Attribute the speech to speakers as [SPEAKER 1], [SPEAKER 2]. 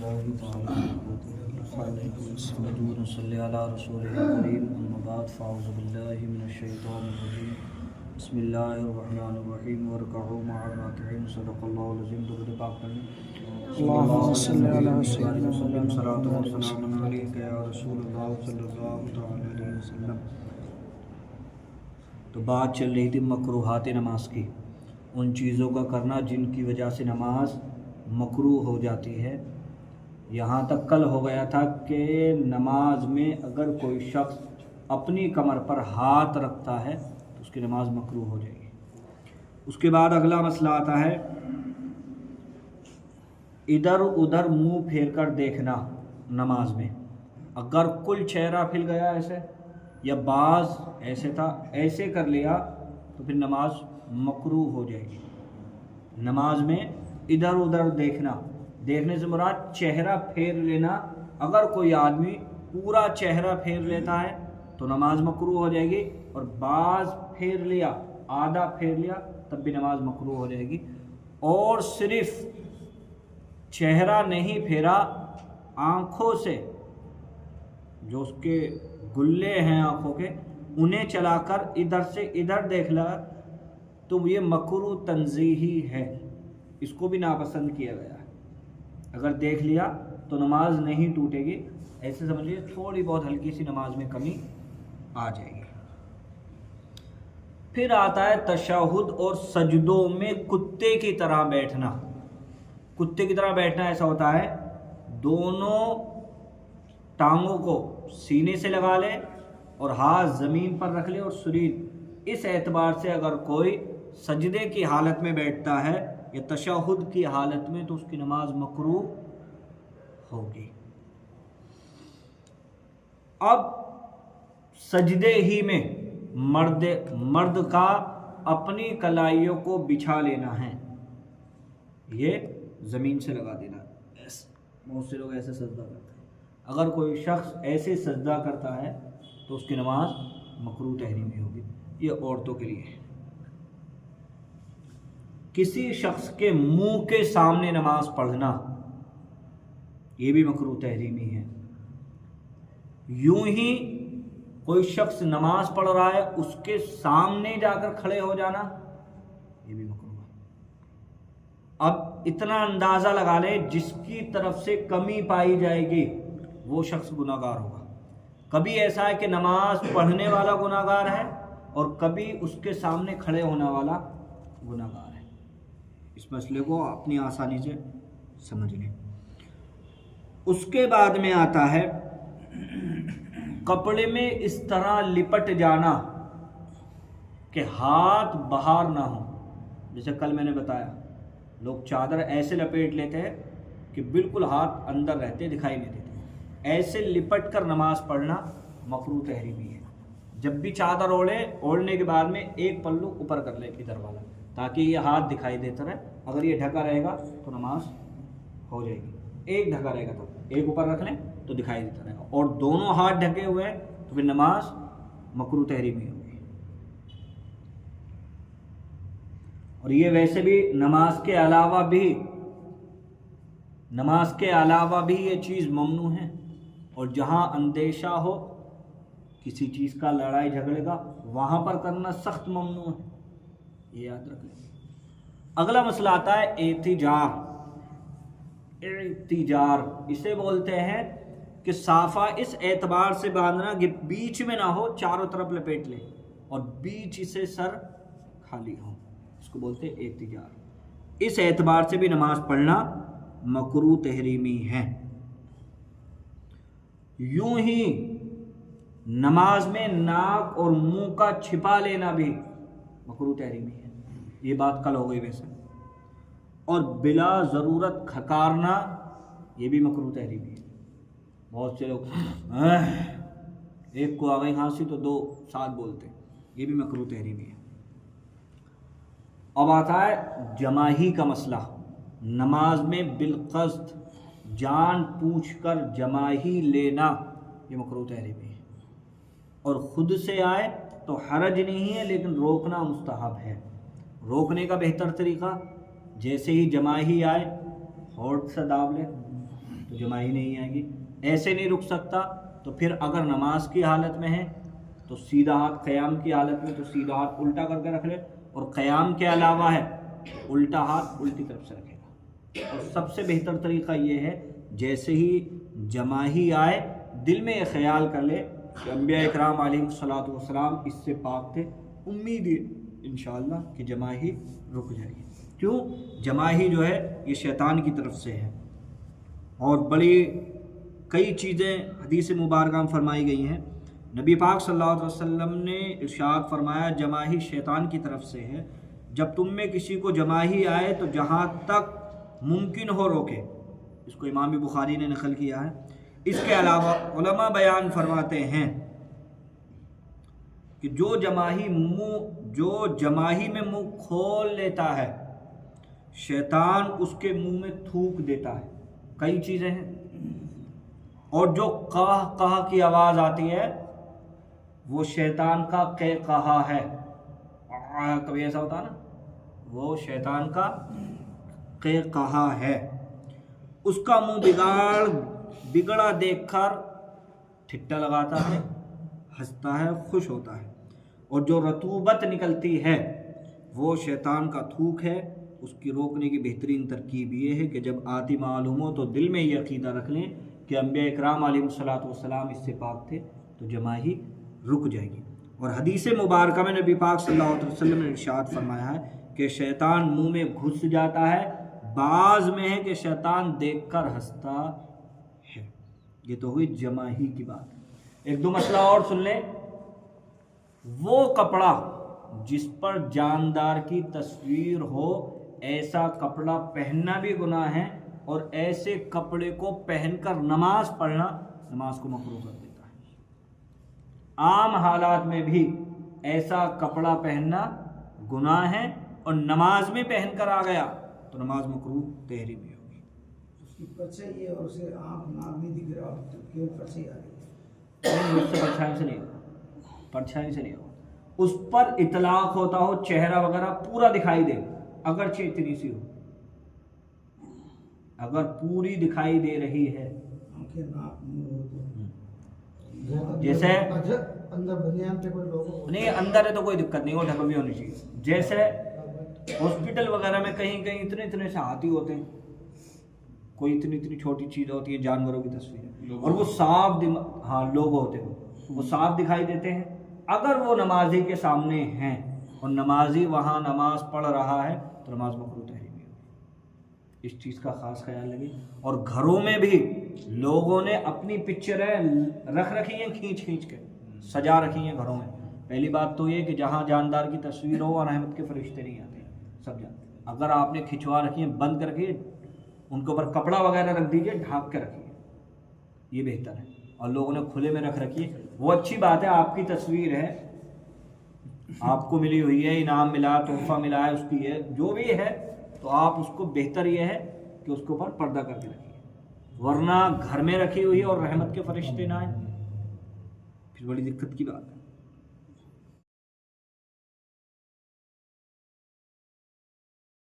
[SPEAKER 1] बिस्मिल्लाहिर्रहमानिर्रहीम वरकऊ मअर-राकिईन सदक़ल्लाहुल अज़ीम। दुरूद पाक पढ़ें।
[SPEAKER 2] अल्लाहुम्मा सल्लि अला सय्यिदिना
[SPEAKER 1] सलातो व सलामुन अलैका या रसूलल्लाह सल्लल्लाहु तआला अलैहि वसल्लम। तो बात चल रही थी मकरूहात नमाज की, उन चीज़ों का करना जिनकी वजह से नमाज मकरूह हो जाती है। यहाँ तक कल हो गया था कि नमाज में अगर कोई शख्स अपनी कमर पर हाथ रखता है तो उसकी नमाज मकरूह हो जाएगी। उसके बाद अगला मसला आता है इधर उधर मुंह फेर कर देखना नमाज में। अगर कुल चेहरा फिल गया ऐसे या बाज ऐसे था, ऐसे कर लिया तो फिर नमाज मकरूह हो जाएगी। नमाज में इधर उधर देखना, देखने से मुराद चेहरा फेर लेना। अगर कोई आदमी पूरा चेहरा फेर लेता है तो नमाज मकरूह हो जाएगी, और बाज फेर लिया, आधा फेर लिया, तब भी नमाज मकरूह हो जाएगी। और सिर्फ चेहरा नहीं फेरा, आँखों से जो उसके गुल्ले हैं आँखों के, उन्हें चलाकर इधर से इधर देख ला तो ये मकरूह तंज़ीही है, इसको भी नापसंद किया गया है। अगर देख लिया तो नमाज नहीं टूटेगी, ऐसे समझिए थोड़ी बहुत हल्की सी नमाज में कमी आ जाएगी। फिर आता है तशहुद और सजदों में कुत्ते की तरह बैठना। कुत्ते की तरह बैठना ऐसा होता है दोनों टांगों को सीने से लगा ले और हाथ ज़मीन पर रख ले और शरीर, इस एतबार से अगर कोई सजदे की हालत में बैठता है या तशहुद की हालत में तो उसकी नमाज मकरूह होगी। अब सजदे ही में मर्द का अपनी कलाइयों को बिछा लेना है, ये ज़मीन से लगा देना। बहुत से लोग ऐसे सजदा करते हैं। अगर कोई शख्स ऐसे सजदा करता है तो उसकी नमाज मकरूह तहरीमी होगी। ये औरतों के लिए है। किसी शख्स के मुंह के सामने नमाज पढ़ना, ये भी मकरूह तहरीमी है। यूं ही कोई शख्स नमाज पढ़ रहा है, उसके सामने जाकर खड़े हो जाना, ये भी मकरूह है। अब इतना अंदाज़ा लगा ले, जिसकी तरफ से कमी पाई जाएगी वो शख्स गुनाहगार होगा। कभी ऐसा है कि नमाज पढ़ने वाला गुनाहगार है और कभी उसके सामने खड़े होने वाला गुनाहगार है। इस मसले को अपनी आसानी से समझ लें। उसके बाद में आता है कपड़े में इस तरह लिपट जाना कि हाथ बाहर ना हो। जैसे कल मैंने बताया, लोग चादर ऐसे लपेट लेते हैं कि बिल्कुल हाथ अंदर रहते, दिखाई नहीं देते। ऐसे लिपट कर नमाज पढ़ना मकरूह तहरीमी है। जब भी चादर ओढ़ने के बाद में एक पल्लू ऊपर कर ले इधर वाला, ताकि ये हाथ दिखाई देता रहे। अगर ये ढका रहेगा तो नमाज हो जाएगी। एक ढका रहेगा तो एक ऊपर रख लें तो दिखाई देता रहेगा, और दोनों हाथ ढके हुए हैं तो फिर नमाज मकरूह तहरीमी होगी। और ये वैसे भी नमाज के अलावा भी ये चीज़ ममनू है। और जहाँ अंदेशा हो किसी चीज़ का, लड़ाई झगड़े का, वहाँ पर करना सख्त ममनू है, ये याद रख लें। अगला मसला आता है एतिजार। इसे बोलते हैं कि साफा इस एतबार से बांधना कि बीच में ना हो, चारों तरफ लपेट ले और बीच से सर खाली हो, इसको बोलते हैं एतिजार। इस एतबार से भी नमाज पढ़ना मकरूह तहरीमी है। यूं ही नमाज में नाक और मुंह का छिपा लेना भी मकरूह तहरीमी है। ये बात कल हो गई वैसे। और बिला ज़रूरत खकारना, ये भी मकरूह तहरीमी है। बहुत से लोग एक को आ गई खांसी तो दो साथ बोलते, ये भी मकरूह तहरीमी है। अब आता है जमाही का मसला। नमाज में बिलक़स्द जान पूछकर जमाही लेना, ये मकरूह तहरीमी है। और ख़ुद से आए तो हरज नहीं है, लेकिन रोकना मुस्तहब है। रोकने का बेहतर तरीका, जैसे ही जमाही आए होठ से दाब ले, तो जमाही नहीं आएगी। ऐसे नहीं रुक सकता तो फिर अगर नमाज की हालत में है तो सीधा हाथ, क़याम की हालत में तो सीधा हाथ उल्टा करके रख ले, और क़याम के अलावा है उल्टा हाथ उल्टी तरफ से रखेगा। और सबसे बेहतर तरीक़ा ये है, जैसे ही जमाही आए दिल में ये ख्याल कर ले कि अंबिया इकराम अलैहिस्सलातु वस्सलाम इससे पाक थे, उम्मीद है इंशाअल्लाह कि जमाही रुक जाएगी। क्यों? जमाही जो है ये शैतान की तरफ से है। और बड़ी कई चीज़ें हदीस मुबारक में फरमाई गई हैं। नबी पाक सल्लल्लाहु अलैहि वसल्लम ने इरशाद फरमाया, जमाही शैतान की तरफ से है। जब तुम में किसी को जमाही आए तो जहाँ तक मुमकिन हो रोके। इसको इमाम बुखारी ने नकल किया है। इसके अलावा उलमा बयान फरमाते हैं कि जो जमाही में मुंह खोल लेता है, शैतान उसके मुंह में थूक देता है। कई चीज़ें हैं। और जो कह कह की आवाज़ आती है वो शैतान का कहा है। कभी ऐसा होता है ना, वो शैतान का कहा है। उसका मुंह बिगड़ा देखकर ठिट्टा लगाता है, हंसता है, खुश होता है। और जो रतूबत निकलती है वो शैतान का थूक है। उसकी रोकने की बेहतरीन तरकीब ये है कि जब आती मालूम हो तो दिल में ये अक़ीदा रख लें कि अंबिया इकराम अलैहिस्सलातु वस्सलाम इससे पाक थे, तो जमाही रुक जाएगी। और हदीस मुबारक में नबी पाक सल्लल्लाहु अलैहि वसल्लम ने इरशाद फरमाया है कि शैतान मुंह में घुस जाता है, बाज़ में है कि शैतान देखकर हंसता है। ये तो हुई जमाही की बात। एक दो मसला और सुन लें। वो कपड़ा जिस पर जानदार की तस्वीर हो, ऐसा कपड़ा पहनना भी गुनाह है, और ऐसे कपड़े को पहनकर नमाज पढ़ना नमाज को मकरूह कर देता है। आम हालात में भी ऐसा कपड़ा पहनना गुनाह है, और नमाज में पहनकर आ गया तो नमाज मकरूह तहरीम में होगी।
[SPEAKER 3] उसकी परछाई है और उसे आँख नाक नहीं दिख रहा, तो केवल परछाई आ रही है।
[SPEAKER 1] उससे परछाई से नहीं होगा, परछाई से नहीं होगा। उस पर इतलाक होता हो, चेहरा वगैरह पूरा दिखाई दे, अगर इतनी सी हो, अगर पूरी दिखाई दे रही है,
[SPEAKER 3] आँखें नाक मुंह हो तो
[SPEAKER 1] जैसे
[SPEAKER 3] अंदर बनियान पे कोई लोगों
[SPEAKER 1] नहीं, अंदर है तो कोई दिक्कत नहीं, वो ढका भी होनी चाहिए। जैसे हॉस्पिटल वगैरह में कहीं कहीं इतने इतने से हाथी होते हैं, कोई इतनी इतनी छोटी चीज़ होती है, जानवरों की तस्वीर, और वो साफ हाँ लोग होते हैं, वो साफ दिखाई देते हैं। अगर वो नमाजी के सामने हैं और नमाजी वहाँ नमाज पढ़ रहा है तो नमाज मकरूह तहरीम में होगी। इस चीज़ का ख़ास ख्याल लगे। और घरों में भी लोगों ने अपनी पिक्चरें रख रखी हैं, खींच खींच के सजा रखी हैं घरों में। पहली बात तो ये कि जहाँ जानदार की तस्वीर हो और रहमत के फरिश्ते नहीं आते, सब जानते। अगर आपने खिंचवा रखी है, बंद करके उनके ऊपर कपड़ा वगैरह रख दीजिए, ढाँक के रखिए, ये बेहतर है। और लोगों ने खुले में रख रखी है, वो अच्छी बात है। आपकी तस्वीर है, आपको मिली हुई है, इनाम मिला, तोहफा मिला है, उसकी है, जो भी है, तो आप उसको बेहतर ये है कि उसके ऊपर पर्दा करके रखिए। वरना घर में रखी हुई है और रहमत के फरिश्ते ना आए, फिर बड़ी दिक्कत की बात है।